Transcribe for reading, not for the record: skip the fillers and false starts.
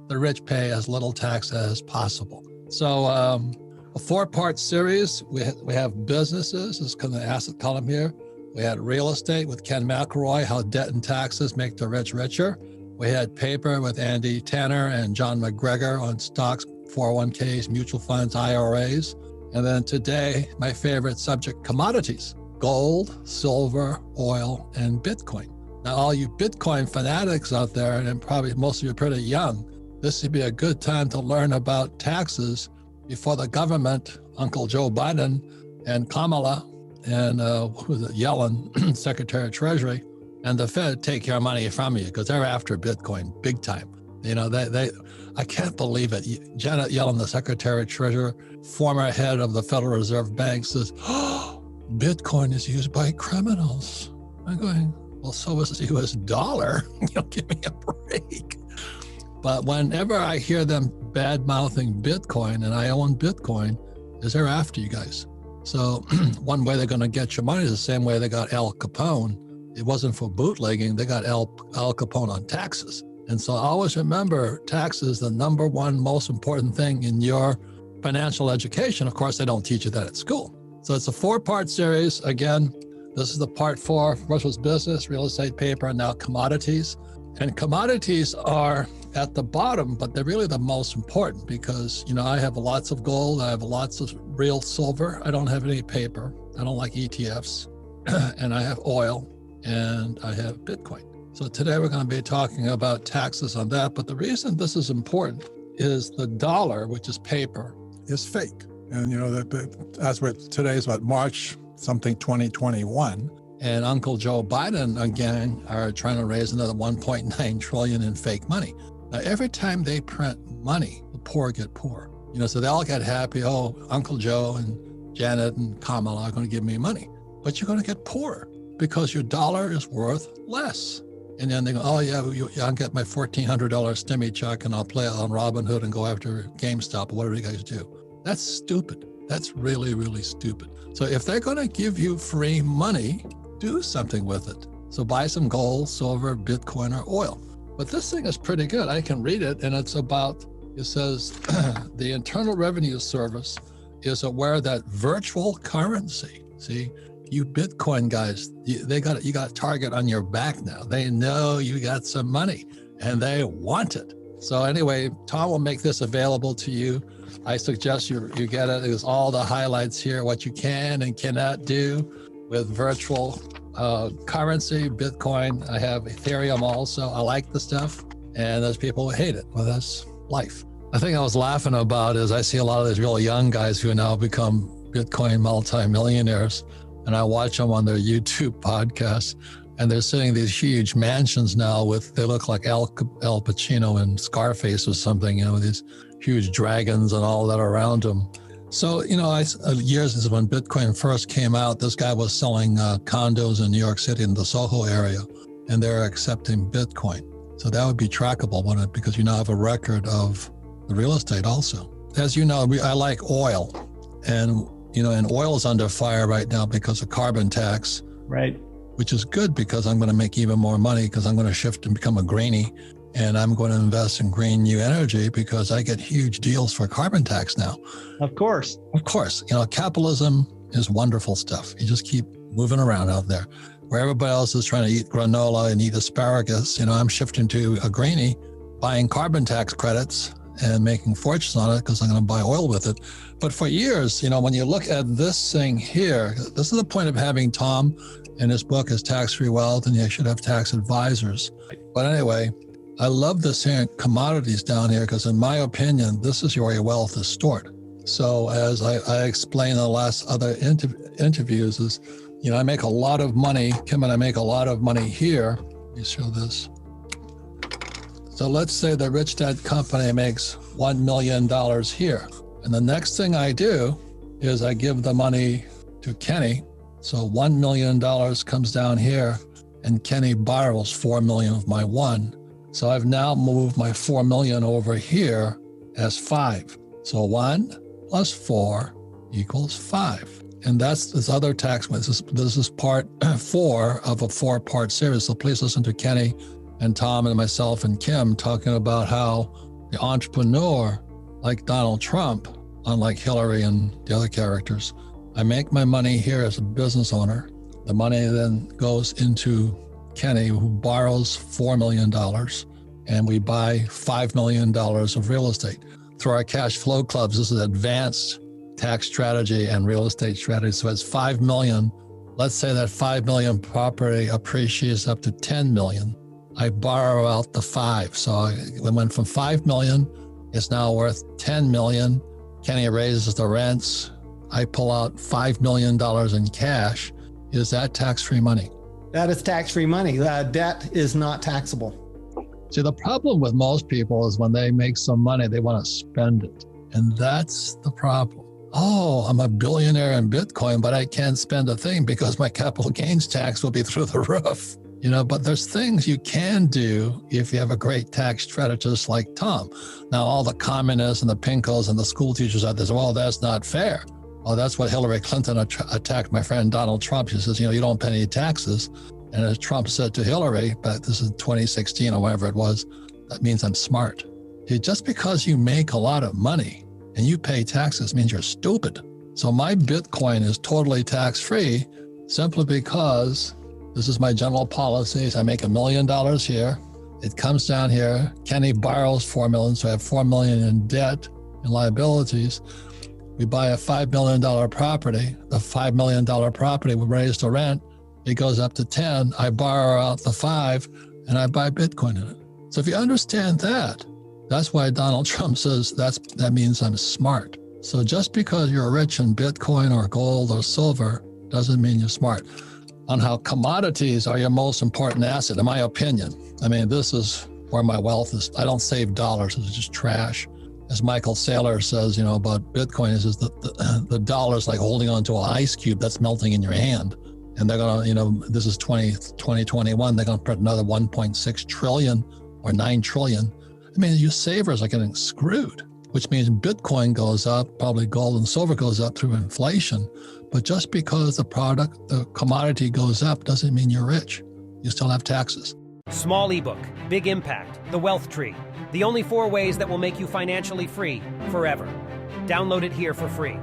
the rich pay as little tax as possible. So a 4-part series, we have businesses, this is kind of the asset column here. We had real estate with Ken McElroy, how debt and taxes make the rich richer. We had paper with Andy Tanner and John McGregor on stocks, 401ks, mutual funds, IRAs. And then today, my favorite subject, commodities, gold, silver, oil, and Bitcoin. Now, all you Bitcoin fanatics out there, and probably most of you are pretty young, this would be a good time to learn about taxes before the government, Uncle Joe Biden and Kamala and who was it, Yellen, Secretary of Treasury, and the Fed take your money from you because they're after Bitcoin big time. You know, I can't believe it. Janet Yellen, the Secretary of Treasury, former head of the Federal Reserve Bank, says, oh, Bitcoin is used by criminals. I'm going, well, so is the US dollar. Give me a break. But whenever I hear them bad-mouthing Bitcoin, and I own Bitcoin, is they're after you guys. So one way they're going to get your money is the same way they got Al Capone. It wasn't for bootlegging. They got Al Capone on taxes. And so always remember, taxes, the number one most important thing in your financial education. Of course, they don't teach you that at school. So it's a 4-part series. Again, this is the part 4. First was business, real estate, paper, and now commodities. And commodities are at the bottom, but they're really the most important because, I have lots of gold. I have lots of real silver. I don't have any paper. I don't like ETFs. And I have oil and I have Bitcoin. So today we're going to be talking about taxes on that. But the reason this is important is the dollar, which is paper, is fake. And, as with today's March something 2021. And Uncle Joe Biden, again, are trying to raise another 1.9 trillion in fake money. Now, every time they print money, the poor get poor. So they all get happy. Oh, Uncle Joe and Janet and Kamala are going to give me money. But you're going to get poorer because your dollar is worth less. And then they go, oh, yeah, I'll get my $1,400 stimmy check and I'll play it on Robinhood and go after GameStop or whatever you guys do. That's stupid. That's really, really stupid. So if they're going to give you free money, do something with it. So buy some gold, silver, Bitcoin, or oil. But this thing is pretty good. I can read it, and it says, the Internal Revenue Service is aware that virtual currency, see, you Bitcoin guys, you got Target on your back now. They know you got some money, and they want it. So anyway, Tom will make this available to you. I suggest you get it. There's all the highlights here, what you can and cannot do with virtual currency, Bitcoin. I have Ethereum also. I like the stuff, and there's people who hate it. Well, that's life. The thing I was laughing about is I see a lot of these real young guys who now become Bitcoin multimillionaires, and I watch them on their YouTube podcasts, and they're sitting in these huge mansions now they look like Al Pacino and Scarface or something, with these huge dragons and all that around them. So, years ago when Bitcoin first came out, this guy was selling condos in New York City in the Soho area, and they're accepting Bitcoin. So that would be trackable, wouldn't it? Because you now have a record of the real estate also. As you know, I like oil, and oil is under fire right now because of carbon tax. Right. Which is good because I'm going to make even more money because I'm going to shift and become a greenie. And I'm going to invest in green new energy because I get huge deals for carbon tax now. Of course. Of course. Capitalism is wonderful stuff. You just keep moving around out there. Where everybody else is trying to eat granola and eat asparagus, I'm shifting to a greenie, buying carbon tax credits and making fortunes on it because I'm going to buy oil with it. But for years, when you look at this thing here, this is the point of having Tom in his book is Tax-Free Wealth, and you should have tax advisors. But anyway, I love this here commodities down here because in my opinion, this is where your wealth is stored. So as I explained in the last other interviews is, I make a lot of money, Kim and I make a lot of money here. Let me show this. So let's say the Rich Dad Company makes $1 million here. And the next thing I do is I give the money to Kenny. So $1 million comes down here and Kenny borrows 4 million of my one. So I've now moved my 4 million over here as 5. So 1 plus 4 equals 5. And that's this other tax. This is part 4 of a 4-part series. So please listen to Kenny and Tom and myself and Kim talking about how The entrepreneur, like Donald Trump, unlike Hillary and the other characters, I make my money here as a business owner. The money then goes into Kenny, who borrows $4 million, and we buy $5 million of real estate. Through our cash flow clubs, this is advanced tax strategy and real estate strategy. So it's $5 million. Let's say that $5 million property appreciates up to $10 million. I borrow out the 5. So it went from $5 million, it's now worth $10 million. Kenny raises the rents. I pull out $5 million in cash. Is that tax-free money? That is tax-free money. Debt is not taxable. See, the problem with most people is when they make some money, they want to spend it. And that's the problem. Oh, I'm a billionaire in Bitcoin, but I can't spend a thing because my capital gains tax will be through the roof. But there's things you can do if you have a great tax strategist like Tom. Now, all the communists and the pinkos and the school teachers out there say, well, that's not fair. Oh, that's what Hillary Clinton attacked my friend Donald Trump. She says, you don't pay any taxes. And as Trump said to Hillary, but this is 2016 or whatever it was, that means I'm smart. Just because you make a lot of money and you pay taxes means you're stupid. So my Bitcoin is totally tax-free simply because this is my general policies. I make $1 million here. It comes down here. Kenny borrows $4 million, so I have $4 million in debt and liabilities. We buy a $5 million property. The $5 million property we raise the rent. It goes up to 10. I borrow out the 5 and I buy Bitcoin in it. So if you understand that, that's why Donald Trump says that means I'm smart. So just because you're rich in Bitcoin or gold or silver doesn't mean you're smart. On how commodities are your most important asset, in my opinion. I mean, this is where my wealth is. I don't save dollars. It's just trash. As Michael Saylor says, about Bitcoin is the dollar's like holding onto an ice cube that's melting in your hand. And they're going to, this is 2021, they're going to print another 1.6 trillion or 9 trillion. I mean, you savers are getting screwed, which means Bitcoin goes up, probably gold and silver goes up through inflation. But just because the commodity goes up doesn't mean you're rich. You still have taxes. Small ebook, big impact, the wealth tree. The only 4 ways that will make you financially free forever. Download it here for free.